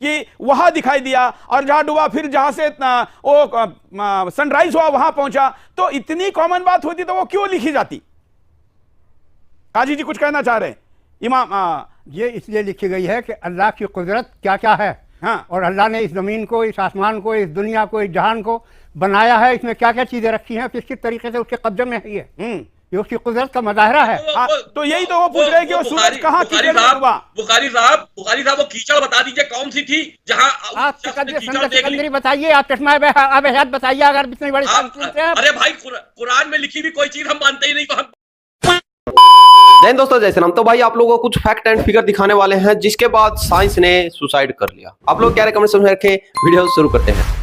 कि वहां दिखाई दिया और जहां डूबा फिर जहां से वो सनराइज हुआ वहां पहुंचा, तो इतनी कॉमन बात होती तो वो क्यों लिखी जाती? काजी जी कुछ कहना चाह रहे हैं? इमाम ये इसलिए लिखी गई है कि अल्लाह की कुदरत क्या क्या है। हाँ। और अल्लाह ने इस जमीन को, इस आसमान को, इस दुनिया को, इस जहान को बनाया है, इसमें क्या क्या चीजें रखी हैं, किस किस तरीके से उसके कब्जे में है ये उसकी कुदरत का मुजाहरा है। तो यही तो वो पूछ रहे हैं कि वो सूरज कहाँ कीचड़ में डूबा। बुखारी साहब वो कीचड़ बता दीजिए कौन सी थी जहां आप सिकंदरी बताइए, आप चश्मा अब हयात बताइए, अगर इतनी बड़ी। अरे भाई कुरान में लिखी भी कोई चीज हम मानते ही नहीं तो हम। जय दोस्तों, जय श्री राम। तो भाई आप लोगों को कुछ फैक्ट एंड फिगर दिखाने वाले हैं जिसके बाद साइंस ने सुसाइड कर लिया। आप लोग क्या कमेंट में रखें, वीडियो शुरू करते हैं।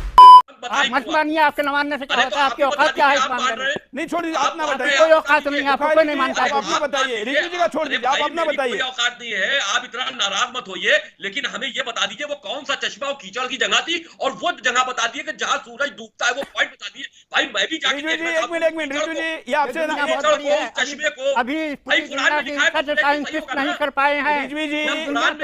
आप मत मानिए, आपके न मानने से क्या होता है? आपकी औकात क्या है इस मामले में? नहीं छोड़ दीजिए, आप ना बताइए। कोई औकात नहीं है, आपको कोई नहीं मानता है। आप अपना बताइए, रिजवी जी का छोड़ दीजिए, आप अपना बताइए। कोई औकात नहीं है, आप इतना नाराज मत होइए, लेकिन हमें ये बता दीजिए वो कौन सा चश्मा वो कीचड़ की जगह थी और वो जगह बता दिए कि जहाँ सूरज डूबता है, वो पॉइंट बता दिए। भाई मैं भी जाके रिजवी जी एक मिनट रिजवी जी, ये आपसे चश्मे को अभी साइंटिस्ट नहीं कर पाए हैं। रिजवी जी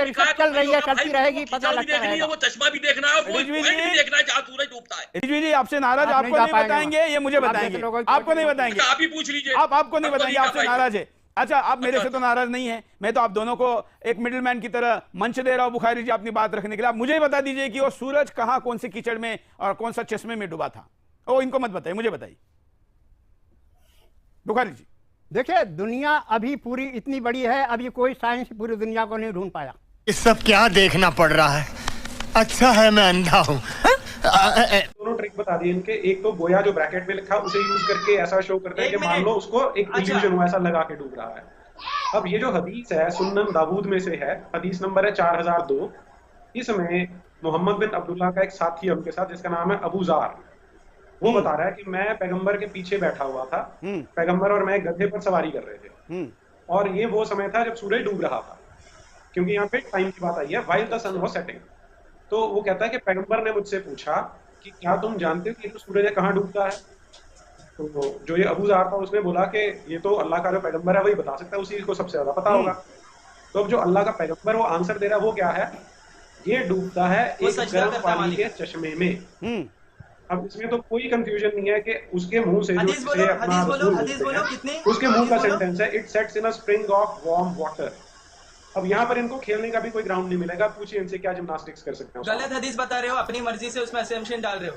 रिसर्च चल रही है, चलती रहेगी, पता लगता है। वो चश्मा भी देखना है, वो भी देखना है जहाँ सूरज डूबता है। रिजवी जी आपसे नाराज, आपको नहीं बताएंगे, ये मुझे बताएंगे, आपको नहीं बताएंगे। आप ही पूछ लीजिए, आपको नहीं बताएंगे, आपसे नाराज है। अच्छा, आप मेरे से तो नाराज नहीं है, मैं तो आप दोनों को एक मिडिलमैन की तरह मंच दे रहा हूं बुखारी जी अपनी बात रखने के लिए। आप मुझे बता दीजिए कि वो सूरज कहां, कौन से कीचड़ में और कौन सा चश्मे में डूबा था। ओ इनको मत बताइए, मुझे बताइए बुखारी जी। देखिए, दुनिया अभी पूरी इतनी बड़ी है, अभी कोई साइंस पूरी दुनिया को नहीं ढूंढ पाया। इस सब क्या देखना पड़ रहा है? अच्छा है मैं अंधा हूँ। दोनों ट्रिक बता दिए इनके। एक तो गोया जो ब्रैकेट में लिखा उसे यूज करके ऐसा शो करते हैं कि मान लो उसको एक इल्यूजन हुआ, ऐसा लगा के डूब रहा है। अब ये जो हदीस है सुन्नन दाऊद में से है, हदीस नंबर है 4002। इसमें मोहम्मद बिन अब्दुल्ला का एक साथी है उनके साथ जिसका नाम है अबू जार। वो बता रहा है कि मैं पैगंबर के पीछे बैठा हुआ था, पैगंबर और मैं गधे पर सवारी कर रहे थे, और ये वो समय था जब सूरज डूब रहा था, क्योंकि यहाँ पे टाइम की बात आई है, while the sun was setting. तो वो कहता है कि पैगंबर ने मुझसे पूछा कि क्या तुम जानते हो कि जो सूरज कहाँ डूबता है? तो जो ये अबू जार था उसने बोला कि ये तो अल्लाह का जो पैगंबर है वही बता सकता है, उसी को सबसे ज्यादा पता होगा। तो अब जो अल्लाह का पैगंबर वो आंसर दे रहा है वो क्या है? ये डूबता है एक गर्म पानी के चश्मे में। अब इसमें तो कोई कंफ्यूजन नहीं है कि उसके मुंह से जो उसके मुंह का सेंटेंस है, it sets in a spring of warm water. अब यहाँ पर इनको खेलने का भी कोई ग्राउंड नहीं मिलेगा। पूछिए इनसे क्या जिम्नास्टिक्स कर सकते हैं। गलत हदीस बता रहे हो, अपनी मर्जी से उसमें असम्पशन डाल रहे हो।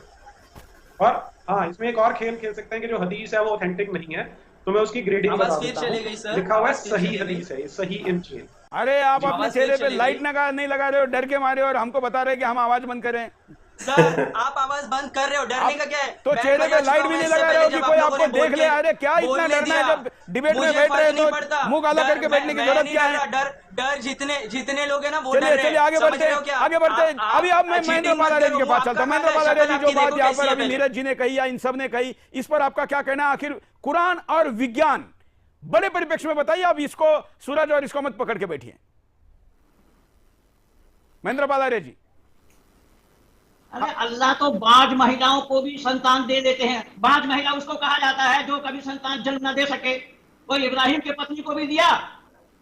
और हाँ, इसमें एक और खेल खेल सकते हैं कि जो हदीस है वो ऑथेंटिक नहीं है, तो मैं उसकी ग्रेडिंग बता देता हूं। लिखा हुआ है सही हदीस है, सही इन चेन। अरे आप अपने चेहरे पे लाइट नहीं लगा रहे हो, डर के मारे, और हमको बता रहे कि हम आवाज बंद करें। सर आप आवाज बंद कर रहे हो, डरने का क्या है? तो चेहरे पे लाइट भी नहीं लगा रहे हो कि कोई आपको देख ले। अरे क्या इतना डरना है? जब डिबेट में बैठ रहे हो तो मुंह काला करके बैठने की जरूरत क्या है? डर जितने लोग हैं ना वो चलिए आगे बढ़ते हैं। अभी अब मैं महेंद्र पाला रेड्डी के पास चलता हूं। महेंद्र पाला रेड्डी जो बात यहाँ पर अभी नीरज जी ने कही या इन सब ने कही, इस पर आपका क्या कहना है? आखिर कुरान और विज्ञान बड़े परिप्रेक्ष्य में बताइए। अब इसको सूरज और इसको मत पकड़ के बैठिए। महेंद्र पाला रेड्डी। अरे अल्लाह तो बाज महिलाओं को भी संतान दे देते हैं। बाज महिला उसको कहा जाता है जो कभी संतान जन्म न दे सके। वो इब्राहिम के पत्नी को भी दिया,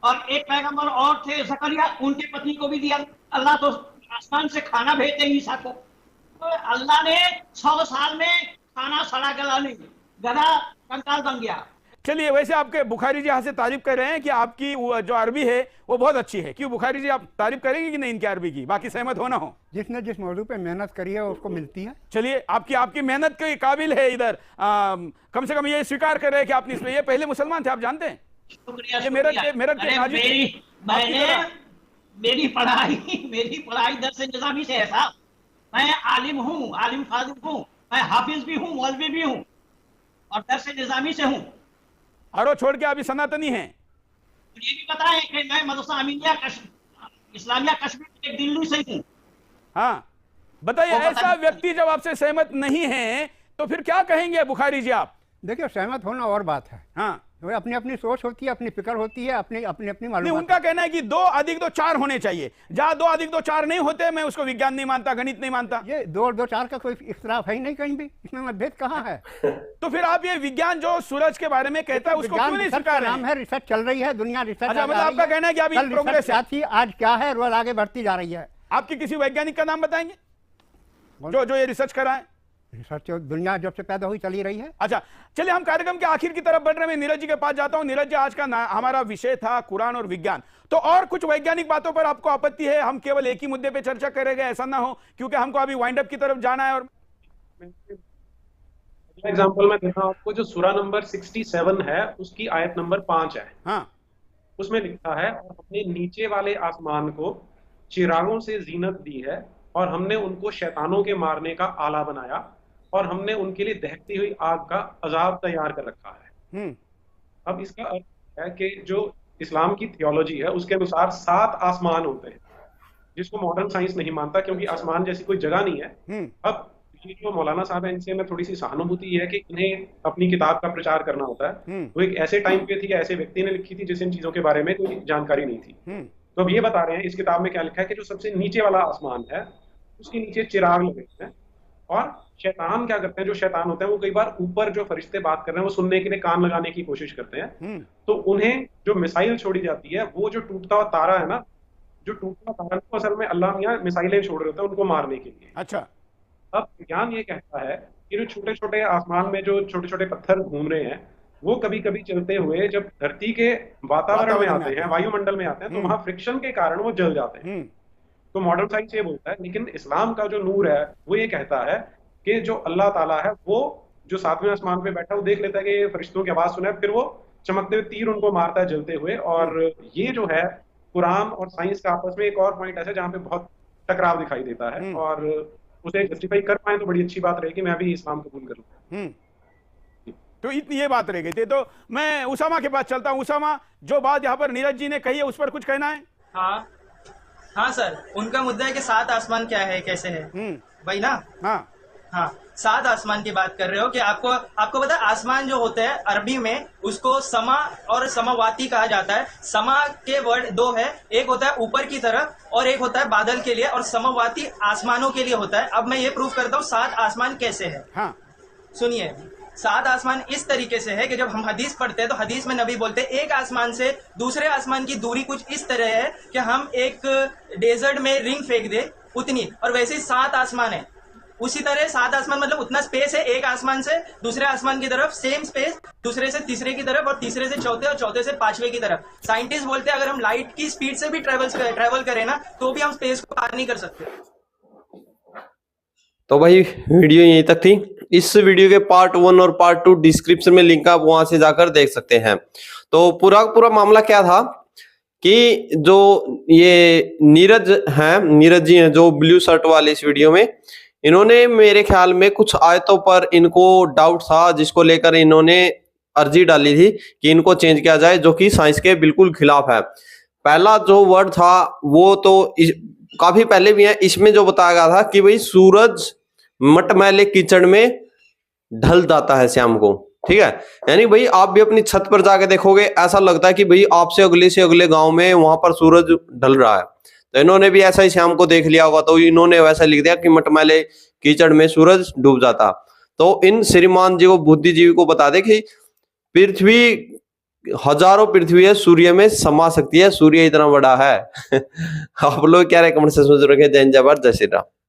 और एक पैगंबर और थे जकरिया, उनके पत्नी को भी दिया। अल्लाह तो आसमान से खाना भेजते ईसा को। तो अल्लाह ने 100 साल में खाना सड़ा गला नहीं, गधा कंकाल बन गया। चलिए, वैसे आपके बुखारी जी यहाँ से तारीफ कर रहे हैं कि आपकी जो अरबी है वो बहुत अच्छी है। क्यों बुखारी जी, आप तारीफ करेंगे कि नहीं इनकी अरबी की? बाकी सहमत होना हो, जिसने जिस मौजू पे मेहनत करी है उसको मिलती है। चलिए, आपकी मेहनत के काबिल है। इधर कम से कम ये स्वीकार कर रहे हैं कि आपने इसमें, ये पहले मुसलमान थे, आप जानते हैं? शुक्रिया। मेरी पढ़ाई दर्स निज़ामी से है साहब। मैं आलिम हूँ, आलिम फाजिल हूँ, मैं हाफिज भी हूँ, मौलवी भी हूँ, और दर्स निज़ामी से हूँ। अरो छोड़ के अभी सनातनी हैं। ये भी बताएं कि मैं मदरसा अमीनिया इस्लामिया कश्मीर एक दिल्ली से हूँ। हाँ बताइए, ऐसा व्यक्ति जब आपसे सहमत नहीं है तो फिर क्या कहेंगे बुखारी जी आप? देखिए, सहमत होना और बात है। हाँ, अपनी अपनी सोच होती है, अपनी फिक्र होती है, अपनी अपनी मालूम। उनका कहना है कि 2 अधिक 2 4 होने चाहिए। जहां 2 अधिक 2 4 नहीं होते, मैं उसको विज्ञान नहीं मानता, गणित नहीं मानता। ये 2 और 2 4 का कोई इख्तिलाफ है ही नहीं कहीं भी, इसमें मतभेद कहाँ है? तो फिर आप ये विज्ञान जो सूरज के बारे में कहता है उसको क्यों नहीं स्वीकार रहे हैं? नाम है, रिसर्च चल रही है, दुनिया रिसर्च। मतलब आपका कहना है कि अभी प्रोग्रेस है। आज क्या है, रोज आगे बढ़ती जा रही है। आपकी किसी वैज्ञानिक का नाम बताएंगे जो ये रिसर्च कराए? रिसर्च दुनिया जब से पैदा हुई चली रही है। अच्छा, चलिए हम कार्यक्रम के आखिर की तरफ बढ़ रहे हैं। मैं नीरज जी के पास जाता हूं। नीरज जी, आज का हमारा विषय था कुरान और विज्ञान, तो और कुछ वैज्ञानिक बातों पर आपको आपत्ति है? हम केवल एक ही मुद्दे पे चर्चा करेंगे, ऐसा ना हो, क्योंकि हमको अभी वाइंड अप की तरफ जाना है। और एग्जांपल मैं देता हूं आपको, जो सूरा नंबर 67 है उसकी आयत नंबर 5 है। हाँ, उसमें लिखा है, और हमने नीचे वाले आसमान को चिरागों से जीनत दी है, और हमने उनको शैतानों के मारने का आला बनाया, और हमने उनके लिए दहकती हुई आग का अजाब तैयार कर रखा है। अब इसका अर्थ है कि जो इस्लाम की थियोलॉजी है उसके अनुसार 7 आसमान होते हैं, जिसको मॉडर्न साइंस नहीं मानता, क्योंकि आसमान जैसी कोई जगह नहीं है। अब ये जो मौलाना साहब है, इनसे में थोड़ी सी सहानुभूति है कि इन्हें अपनी किताब का प्रचार करना होता है। वो एक ऐसे टाइम पे थी कि ऐसे व्यक्ति ने लिखी थी जिस इन चीजों के बारे में कोई जानकारी नहीं थी। तो अब ये बता रहे हैं इस किताब में क्या लिखा है कि जो सबसे नीचे वाला आसमान है उसके नीचे चिराग लगे हैं, और शैतान क्या करते हैं, जो शैतान होते हैं वो कई बार ऊपर जो फरिश्ते बात कर रहे हैं वो सुनने के लिए कान लगाने की कोशिश करते हैं। तो उन्हें जो मिसाइल छोड़ी जाती है, वो जो टूटता हुआ तारा है ना, जो टूटता हुआ तारा तो असल में अल्लाह मियां मिसाइलें छोड़ रहे होते हैं उनको मारने के लिए। अच्छा, अब विज्ञान ये कहता है कि जो छोटे छोटे आसमान में जो छोटे छोटे पत्थर घूम रहे हैं वो कभी कभी चलते हुए जब धरती के वातावरण में आते हैं, वायुमंडल में आते हैं, तो वहां फ्रिक्शन के कारण वो जल जाते हैं। तो मॉडर्न साइंस ये बोलता है, लेकिन इस्लाम का जो नूर है वो ये कहता है कि जो अल्लाह ताला है वो जो 7वें आसमान पे बैठा है वो देख लेता है कि ये फरिश्तों की आवाज सुना है, फिर वो चमकते हुए तीर उनको मारता है जलते हुए। और ये जो है कुरान और साइंस का आपस में एक और पॉइंट ऐसा जहाँ पे बहुत टकराव दिखाई देता है, और उसे जस्टिफाई कर पाए तो बड़ी अच्छी बात रहेगी, मैं भी इस्लाम कबूल करूँ। तो इतनी ये बात रह गई थी। तो मैं उसामा के पास चलता हूँ। उसामा, जो बात यहाँ पर नीरज जी ने कही है उस पर कुछ कहना है? हाँ सर, उनका मुद्दा है कि 7 आसमान क्या है, कैसे है भाई ना। हाँ, 7 आसमान की बात कर रहे हो कि आपको पता है आसमान जो होते हैं अरबी में उसको समा और समावाती कहा जाता है। समा के वर्ड 2 है, एक होता है ऊपर की तरफ और एक होता है बादल के लिए, और समावाती आसमानों के लिए होता है। अब मैं ये प्रूव करता हूँ 7 आसमान कैसे है। हाँ, सुनिए, 7 आसमान इस तरीके से है कि जब हम हदीस पढ़ते हैं तो हदीस में नबी बोलते हैं एक आसमान से दूसरे आसमान की दूरी कुछ इस तरह है कि हम एक डेजर्ट में रिंग फेंक दे उतनी, और वैसे ही 7 आसमान है। उसी तरह 7 आसमान मतलब उतना स्पेस है, एक आसमान से दूसरे आसमान की तरफ सेम स्पेस, दूसरे से तीसरे की तरफ, और तीसरे से चौथे, और चौथे से 5वें की तरफ। साइंटिस्ट बोलते हैं अगर हम लाइट की स्पीड से भी ट्रेवल करें ना तो भी हम स्पेस को पार नहीं कर सकते। तो भाई वीडियो यहीं तक थी। इस वीडियो के पार्ट 1 और पार्ट 2 डिस्क्रिप्शन में लिंक आप वहां से जाकर देख सकते हैं। तो पूरा मामला क्या था कि जो ये नीरज जी हैं जो ब्लू शर्ट वाले इस वीडियो में, इन्होंने मेरे ख्याल में कुछ आयतों पर इनको डाउट था, जिसको लेकर इन्होंने अर्जी डाली थी कि इनको चेंज किया जाए, जो कि साइंस के बिल्कुल खिलाफ है। पहला जो वर्ड था वो तो काफी पहले भी है, इसमें जो बताया गया था कि भाई सूरज मटमैले कीचड़ में ढल जाता है शाम को, ठीक है। यानी भाई आप भी अपनी छत पर जाके देखोगे, ऐसा लगता है कि भाई आपसे अगले से अगले गांव में वहां पर सूरज ढल रहा है। तो इन्होंने भी ऐसा ही शाम को देख लिया होगा, तो इन्होंने वैसा लिख दिया कि मटमैले कीचड़ में सूरज डूब जाता। तो इन श्रीमान जी को, बुद्धिजीवी को बता दे कि पृथ्वी हजारों पृथ्वी है, सूर्य में समा सकती है, सूर्य इतना बड़ा है। आप लोग क्या कमेंट सेक्शन में जरूर लिखें। जय हिंद, जय भारत, जय श्री राम।